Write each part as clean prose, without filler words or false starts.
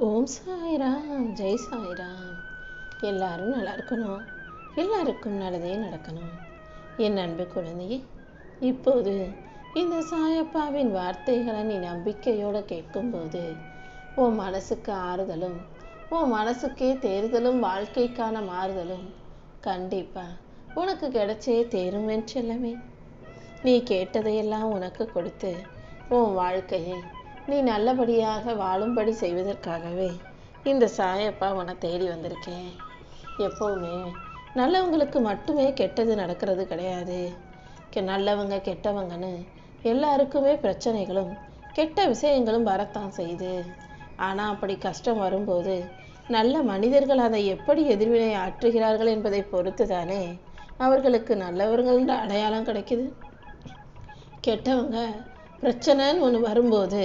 ஓம் சாய்ராம், ஜெய் சாய்ராம். எல்லாரும் நல்லா இருக்கணும், எல்லாருக்கும் நல்லதே நடக்கணும். என் அன்பு குழந்தையே, இப்போது இந்த சாயப்பாவின் வார்த்தைகளை நீ நம்பிக்கையோடு கேட்கும்போது உன் மனசுக்கு ஆறுதலும், உன் மனசுக்கே தேறுதலும், வாழ்க்கைக்கான மாறுதலும் கண்டிப்பாக உனக்கு கிடைச்சே தேரும் என் செல்லமே. நீ கேட்டதையெல்லாம் உனக்கு கொடுத்து உன் வாழ்க்கையை நீ நல்லபடியாக வாழும்படி செய்வதற்காகவே இந்த சாயப்பா உன்னை தேடி வந்திருக்கேன். எப்போவுமே நல்லவங்களுக்கு மட்டுமே கெட்டது நடக்கிறது கிடையாது. நல்லவங்க கெட்டவங்கன்னு எல்லாருக்குமே பிரச்சனைகளும் கெட்ட விஷயங்களும் வரத்தான் செய்யுது. ஆனால் அப்படி கஷ்டம் வரும்போது நல்ல மனிதர்கள் அதை எப்படி எதிர்வினை ஆற்றுகிறார்கள் என்பதை பொறுத்து தானே அவர்களுக்கு நல்லவர்கள்ன்ற அடையாளம் கிடைக்குது. கெட்டவங்க பிரச்சனைன்னு ஒன்று வரும்போது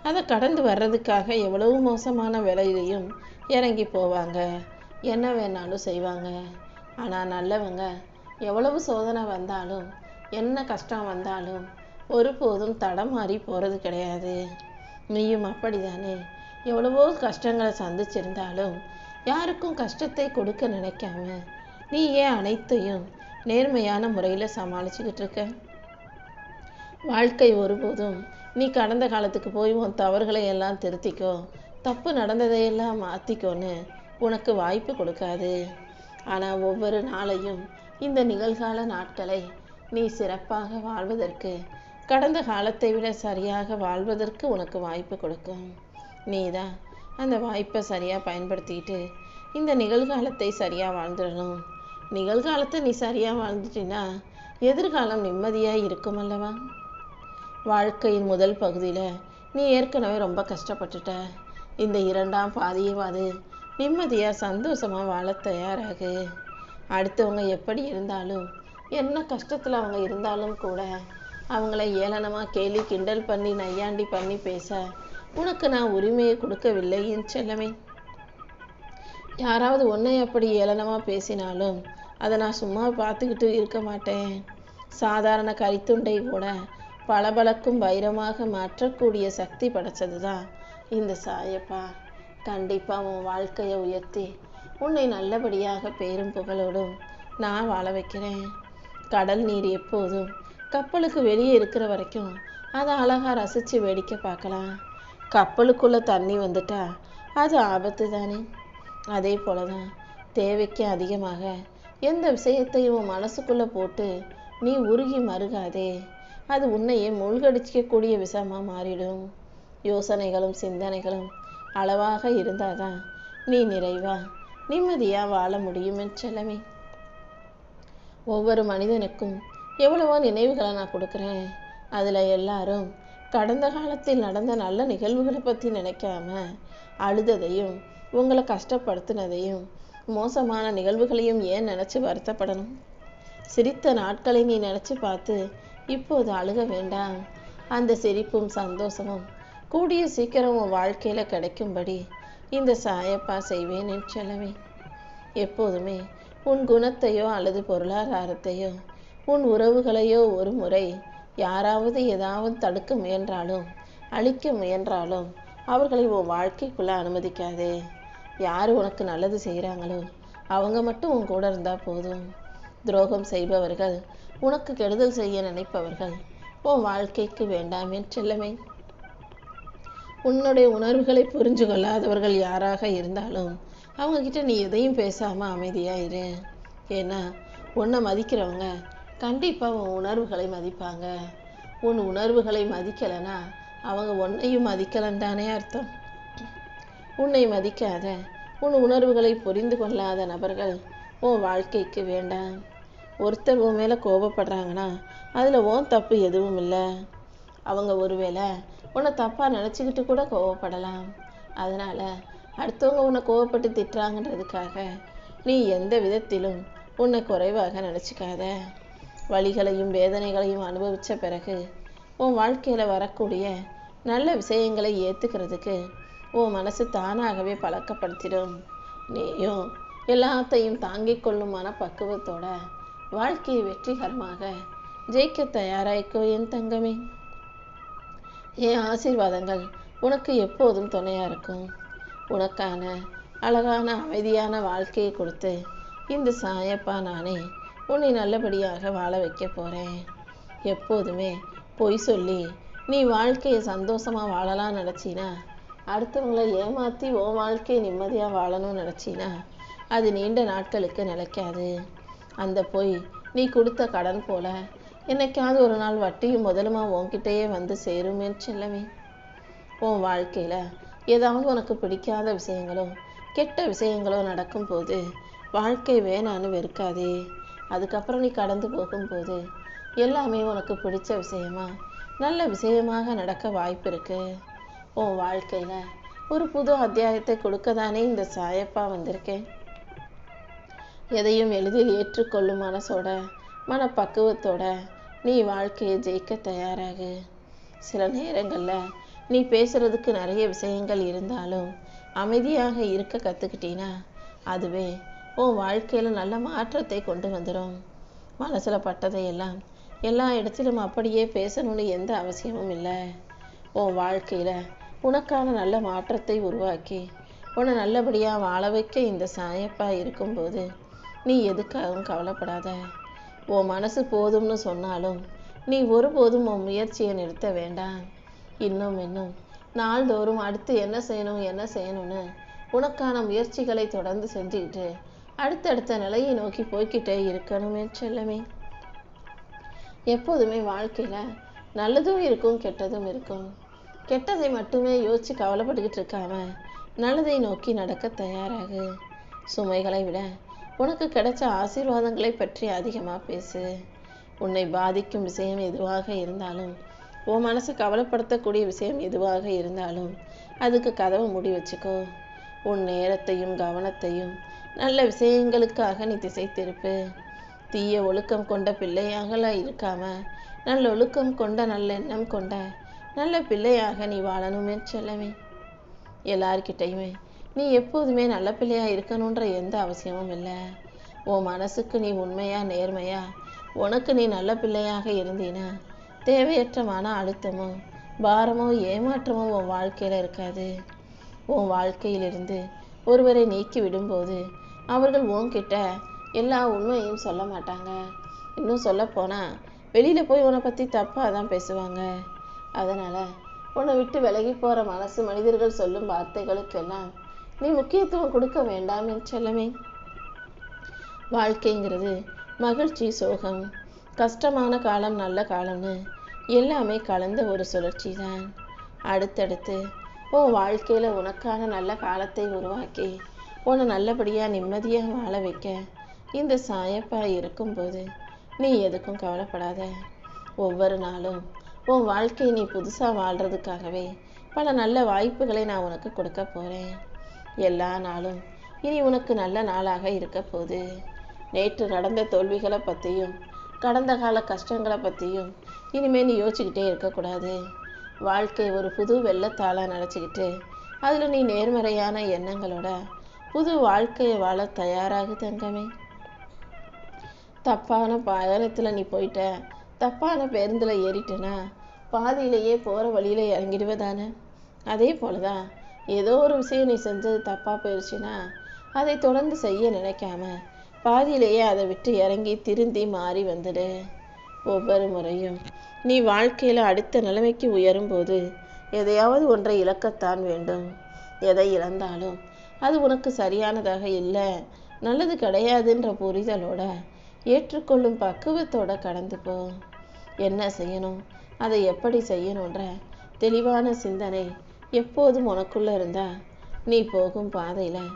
அதை கடந்து வர்றதுக்காக எவ்வளவு மோசமான வேலையிலையும் இறங்கி போவாங்க, என்ன வேணாலும் செய்வாங்க. ஆனால் நல்லவங்க எவ்வளவு சோதனை வந்தாலும் என்ன கஷ்டம் வந்தாலும் ஒருபோதும் தடமாறி போகிறது கிடையாது. நீயும் அப்படிதானே? எவ்வளவோ கஷ்டங்களை சந்திச்சிருந்தாலும் யாருக்கும் கஷ்டத்தை கொடுக்க நினைக்காம நீ ஏன் அனைத்தையும் நேர்மையான முறையில் சமாளிச்சுக்கிட்டு இருக்க? வாழ்க்கை ஒருபோதும் நீ கடந்த காலத்துக்கு போய் உன் தவறுகளை எல்லாம் திருத்திக்கோ, தப்பு நடந்ததையெல்லாம் மாற்றிக்கோன்னு உனக்கு வாய்ப்பு கொடுக்காது. ஆனால் ஒவ்வொரு நாளையும் இந்த நிகழ்கால நாட்களை நீ சிறப்பாக வாழ்வதற்கு, கடந்த காலத்தை விட சரியாக வாழ்வதற்கு உனக்கு வாய்ப்பு கொடுக்கும். நீ தான் அந்த வாய்ப்பை சரியாக பயன்படுத்திக்கிட்டு இந்த நிகழ்காலத்தை சரியாக வாழ்ந்துடணும். நிகழ்காலத்தை நீ சரியாக வாழ்ந்துட்டினா எதிர்காலம் நிம்மதியாக இருக்கும் அல்லவா? வாழ்க்கையின் முதல் பகுதியில் நீ ஏற்கனவே ரொம்ப கஷ்டப்பட்டுட்ட. இந்த இரண்டாம் பாதியவாது நிம்மதியாக சந்தோஷமாக வாழ தயாராகு. அடுத்தவங்க எப்படி இருந்தாலும், என்ன கஷ்டத்தில் அவங்க இருந்தாலும் கூட அவங்கள ஏளனமாக கேலி கிண்டல் பண்ணி நையாண்டி பண்ணி பேச உனக்கு நான் உரிமையை கொடுக்கவில்லை என் செல்லமே. யாராவது உன்னை அப்படி ஏளனமாக பேசினாலும் அதை நான் சும்மா பார்த்துக்கிட்டு இருக்க மாட்டேன். சாதாரண கரித்துண்டை கூட பளபளக்கும் வைரமாக மாற்றக்கூடிய சக்தி படைச்சது தான் இந்த சாயப்பா. கண்டிப்பாக உன் வாழ்க்கையை உயர்த்தி உன்னை நல்லபடியாக பேரும் புகழோடும் நான் வாழ வைக்கிறேன். கடல் நீர் எப்போதும் கப்பலுக்கு வெளியே இருக்கிற வரைக்கும் அதை அழகாக ரசித்து வேடிக்கை பார்க்கலாம். கப்பலுக்குள்ளே தண்ணி வந்துட்டா அது ஆபத்து தானே? அதே போல தான் தேவைக்கு அதிகமாக எந்த விஷயத்தையும் மனசுக்குள்ளே போட்டு நீ உருகி மருகாதே. அது உன்னையே மூழ்கடிக்கக்கூடிய விஷமாக மாறிடும். யோசனைகளும் சிந்தனைகளும் அளவாக இருந்தால் தான் நீ நிறைவாக நிம்மதியாக வாழ முடியும் என் செல்லமே. ஒவ்வொரு மனிதனுக்கும் எவ்வளவோ நினைவுகளை நான் கொடுக்குறேன். அதில் எல்லாரும் கடந்த காலத்தில் நடந்த நல்ல நிகழ்வுகளை பற்றி நினைக்காம அழுததையும் உங்களை கஷ்டப்படுத்தினதையும் மோசமான நிகழ்வுகளையும் ஏன் நினச்சி வருத்தப்படணும்? சிரித்த நாட்களை நீ நினச்சி பார்த்து இப்போது அழுக வேண்டாம். அந்த சிரிப்பும் சந்தோஷமும் கூடிய சீக்கிரம் உன் வாழ்க்கையில் கிடைக்கும்படி இந்த சாயப்பா செய்வேன் என் செல்லமே. எப்போதுமே உன் குணத்தையோ அல்லது பொருளாதாரத்தையோ உன் உறவுகளையோ ஒரு முறை யாராவது ஏதாவது தடுக்க முயன்றாலும் அழிக்க முயன்றாலும் அவர்களை உன் வாழ்க்கைக்குள்ளே அனுமதிக்காதே. யார் உனக்கு நல்லது செய்கிறாங்களோ அவங்க மட்டும் உன் கூட இருந்தால் போதும். துரோகம் செய்பவர்கள், உனக்கு கெடுதல் செய்ய நினைப்பவர்கள் உன் வாழ்க்கைக்கு வேண்டாம் என் செல்லமே. உன்னுடைய உணர்வுகளை புரிஞ்சு கொள்ளாதவர்கள் யாராக இருந்தாலும் அவங்கக்கிட்ட நீ எதையும் பேசாமல் அமைதியாக இரு. ஏன்னா உன்னை மதிக்கிறவங்க கண்டிப்பாக உன் உணர்வுகளை மதிப்பாங்க. உன் உணர்வுகளை மதிக்கலைன்னா அவங்க உன்னையும் மதிக்கலன்னு தானே அர்த்தம். உன்னை மதிக்காத, உன் உணர்வுகளை புரிந்து கொள்ளாத நபர்கள் உன் வாழ்க்கைக்கு வேண்டாம். ஒருத்தர் உன் மேலே கோபப்படுறாங்கன்னா அதில் உன் தப்பு எதுவும் இல்லை. அவங்க ஒருவேளை உன்னை தப்பாக நினச்சிக்கிட்டு கூட கோவப்படலாம். அதனால் அடுத்தவங்க உன்னை கோவப்பட்டு திட்டுறாங்கன்றதுக்காக நீ எந்த விதத்திலும் உன்னை குறைவாக நினச்சிக்காத. வலிகளையும் வேதனைகளையும் அனுபவித்த பிறகு உன் வாழ்க்கையில் வரக்கூடிய நல்ல விஷயங்களை ஏற்றுக்கிறதுக்கு உன் மனசு தானாகவே பழக்கப்படுத்திடும். நீயும் எல்லாத்தையும் தாங்கிக் கொள்ளும் மனப்பக்குவத்தோட வாழ்க்கையை வெற்றிகரமாக ஜெயிக்க தயாராய்க்கோ என் தங்கமே. என் ஆசீர்வாதங்கள் உனக்கு எப்போதும் துணையாக இருக்கும். உனக்கான அழகான அமைதியான வாழ்க்கையை கொடுத்து இந்த சாயப்பா நானே உன்னை நல்லபடியாக வாழ வைக்க போகிறேன். எப்போதுமே பொய் சொல்லி நீ வாழ்க்கையை சந்தோஷமாக வாழலாம் நினச்சினா, அடுத்தவங்களை ஏமாற்றி உன் வாழ்க்கையை நிம்மதியாக வாழணும்னு நினச்சினா அது நீண்ட நாட்களுக்கு நிலைக்காது. அந்த பொய் நீ கொடுத்த கடன் போல என்னைக்காவது ஒரு நாள் வட்டியும் முதலுமா உன்கிட்டயே வந்து சேருமே செல்லமே. உன் வாழ்க்கையில் ஏதாவது உனக்கு பிடிக்காத விஷயங்களோ கெட்ட விஷயங்களோ நடக்கும்போது வாழ்க்கை வேணான்னு வெறுக்காதே. அதுக்கப்புறம் நீ கடந்து போகும்போது எல்லாமே உனக்கு பிடிச்ச விஷயமா நல்ல விஷயமாக நடக்க வாய்ப்பு இருக்கு. உன் வாழ்க்கையில் ஒரு புது அத்தியாயத்தை கொடுக்க தானே இந்த சாயப்பா வந்திருக்கேன். எதையும் எளிதில் ஏற்றுக்கொள்ளும் மனசோட மனப்பக்குவத்தோட நீ வாழ்க்கையை ஜெயிக்க தயாராகு. சில நேரங்களில் நீ பேசுறதுக்கு நிறைய விஷயங்கள் இருந்தாலும் அமைதியாக இருக்க கற்றுக்கிட்டீன்னா அதுவே உன் வாழ்க்கையில் நல்ல மாற்றத்தை கொண்டு வந்துடும். மனசில் பட்டதையெல்லாம் எல்லா இடத்திலும் அப்படியே பேசணும்னு எந்த அவசியமும் இல்லை. உன் வாழ்க்கையில் உனக்கான நல்ல மாற்றத்தை உருவாக்கி உன்னை நல்லபடியாக வாழ வைக்க இந்த சாயப்பா இருக்கும்போது நீ எதுக்காகவும் கவலைப்படாத. உன் மனசு போதும்னு சொன்னாலும் நீ ஒருபோதும் உன் முயற்சியை நிறுத்த வேண்டாம். இன்னும் நாள்தோறும் அடுத்து என்ன செய்யணும்னு உனக்கான முயற்சிகளை தொடர்ந்து செஞ்சுக்கிட்டு அடுத்தடுத்த நிலையை நோக்கி போய்கிட்டே இருக்கணுமே செல்லமே. எப்போதுமே வாழ்க்கையில் நல்லதும் இருக்கும் கெட்டதும் இருக்கும். கெட்டதை மட்டுமே யோசித்து கவலைப்பட்டுக்கிட்டு இருக்காம நல்லதை நோக்கி நடக்க தயாராகு. சுமைகளை விட உனக்கு கிடைச்ச ஆசீர்வாதங்களை பற்றி அதிகமாக பேசு. உன்னை பாதிக்கும் விஷயம் எதுவாக இருந்தாலும் உன் மனசை கவலைப்படுத்தக்கூடிய விஷயம் எதுவாக இருந்தாலும் அதுக்கு கதவை மூடி வச்சுக்கோ. உன் நேரத்தையும் கவனத்தையும் நல்ல விஷயங்களுக்காக நீ திசை திருப்பு. தீய ஒழுக்கம் கொண்ட பிள்ளையாகலாம் இருக்காம நல்ல ஒழுக்கம் கொண்ட நல்ல எண்ணம் கொண்ட நல்ல பிள்ளையாக நீ வாழணுமே செல்லமே. எல்லார்கிட்டையுமே நீ எப்போதுமே நல்ல பிள்ளையாக இருக்கணுன்ற எந்த அவசியமும் இல்லை. உன் மனசுக்கு நீ உண்மையா நேர்மையா உனக்கு நீ நல்ல பிள்ளையாக இருந்தீனா தேவையற்ற மன அழுத்தமோ பாரமோ ஏமாற்றமோ உன் வாழ்க்கையில் இருக்காது. உன் வாழ்க்கையிலிருந்து ஒருவரை நீக்கி விடும்போது அவர்கள் உன்கிட்ட எல்லா உண்மையும் சொல்ல மாட்டாங்க. இன்னும் சொல்லப்போனால் வெளியில் போய் உன்னை பற்றி தப்பாக தான் பேசுவாங்க. அதனால் உன்னை விட்டு விலகி போகிற மனிதர்கள் சொல்லும் வார்த்தைகளுக்கெல்லாம் நீ முக்கியத்துவம் கொடுக்க வேண்டாம் என் செல்லமே. வாழ்க்கைங்கிறது மகிழ்ச்சி சோகம் கஷ்டமான காலம் நல்ல காலம்னு எல்லாமே கலந்த ஒரு சுழற்சி தான். அடுத்தடுத்து உன் வாழ்க்கையில் உனக்கான நல்ல காலத்தை உருவாக்கி உன்னை நல்லபடியாக நிம்மதியாக வாழ வைக்க இந்த சாயப்பா இருக்கும்போது நீ எதுக்கும் கவலைப்படாத. ஒவ்வொரு நாளும் உன் வாழ்க்கையை நீ புதுசாக வாழ்கிறதுக்காகவே பல நல்ல வாய்ப்புகளை நான் உனக்கு கொடுக்க போகிறேன். எல்லா நாளும் இனி உனக்கு நல்ல நாளாக இருக்க போகுது. நேற்று நடந்த தோல்விகளை பற்றியும் கடந்த கால கஷ்டங்களை பற்றியும் இனிமேல் நீ யோசிச்சுக்கிட்டே இருக்கக்கூடாது. வாழ்க்கை ஒரு புது வெள்ளத்தாளாக நினச்சிக்கிட்டு அதில் நீ நேர்மறையான எண்ணங்களோட புது வாழ்க்கையை வாழ தயாராகு தங்கமே. தப்பான பயணத்தில் நீ போயிட்ட தப்பான பேருந்தில் ஏறிட்டனா பாதியிலேயே போகிற வழியில் இறங்கிடுவதானே. அதே போல தான் ஏதோ ஒரு விஷயம் நீ செஞ்சது தப்பாக போயிடுச்சுன்னா அதை தொடர்ந்து செய்ய நினைக்காம பாதியிலேயே அதை விட்டு இறங்கி திருந்தி மாறி வந்துடு. ஒவ்வொரு முறையும் நீ வாழ்க்கையில் அடுத்த நிலைமைக்கு உயரும்போது எதையாவது ஒன்றை இழக்கத்தான் வேண்டும். எதை இழந்தாலும் அது உனக்கு சரியானதாக இல்லை நல்லது கிடையாதுன்ற புரிதலோட ஏற்றுக்கொள்ளும் பக்குவத்தோட கடந்து போ. என்ன செய்யணும் அதை எப்படி செய்யணுன்ற தெளிவான சிந்தனை எப்போதும் உனக்குள்ள இருந்தா நீ போகும் பாதையில்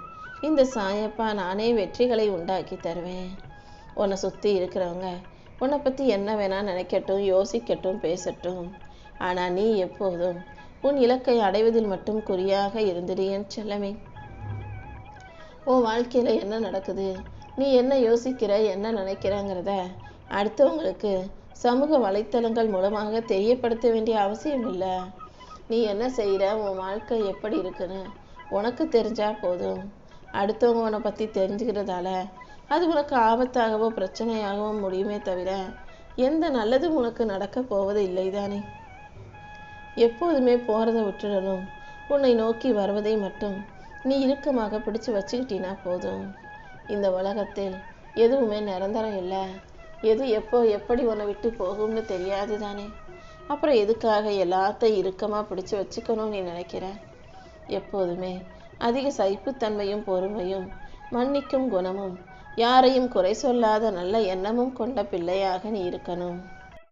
இந்த சாயப்பா நானே வெற்றிகளை உண்டாக்கி தருவேன். உன்னை சுற்றி இருக்கிறவங்க உன்னை பற்றி என்ன வேணா நினைக்கட்டும் யோசிக்கட்டும் பேசட்டும். ஆனால் நீ எப்போதும் உன் இலக்கை அடைவதில் மட்டும் குறியாக இருந்துடியேன் செல்லமே. உன் வாழ்க்கையில் என்ன நடக்குது நீ என்ன யோசிக்கிற என்ன நினைக்கிறங்கிறத அடுத்தவங்களுக்கு சமூக வலைத்தளங்கள் மூலமாக தெரியப்படுத்த வேண்டிய அவசியம் இல்லை. நீ என்ன செய்கிற உன் வாழ்க்கை எப்படி இருக்குன்னு உனக்கு தெரிஞ்சா போதும். அடுத்தவங்க உன்னை பற்றி தெரிஞ்சுக்கிறதால அது உனக்கு ஆபத்தாகவோ பிரச்சனையாகவோ முடியுமே தவிர எந்த நல்லதும் உனக்கு நடக்க போவது இல்லை தானே. எப்போதுமே போகிறத விட்டுடணும். உன்னை நோக்கி வருவதை மட்டும் நீ இறுக்கமாக பிடிச்சு வச்சுக்கிட்டினா போதும். இந்த உலகத்தில் எதுவுமே நிரந்தரம் இல்லை. எது எப்போ எப்படி உன்னை விட்டு போகும்னு தெரியாது தானே. அப்புறம் எதுக்காக எல்லாத்தையும் இறுக்கமாக பிடிச்சு வச்சுக்கணும்னு நீ நினைக்கிற? எப்போதுமே அதிக சகிப்புத்தன்மையும் பொறுமையும் மன்னிக்கும் குணமும் யாரையும் குறை சொல்லாத நல்ல எண்ணமும் கொண்ட பிள்ளையாக நீ இருக்கணும்.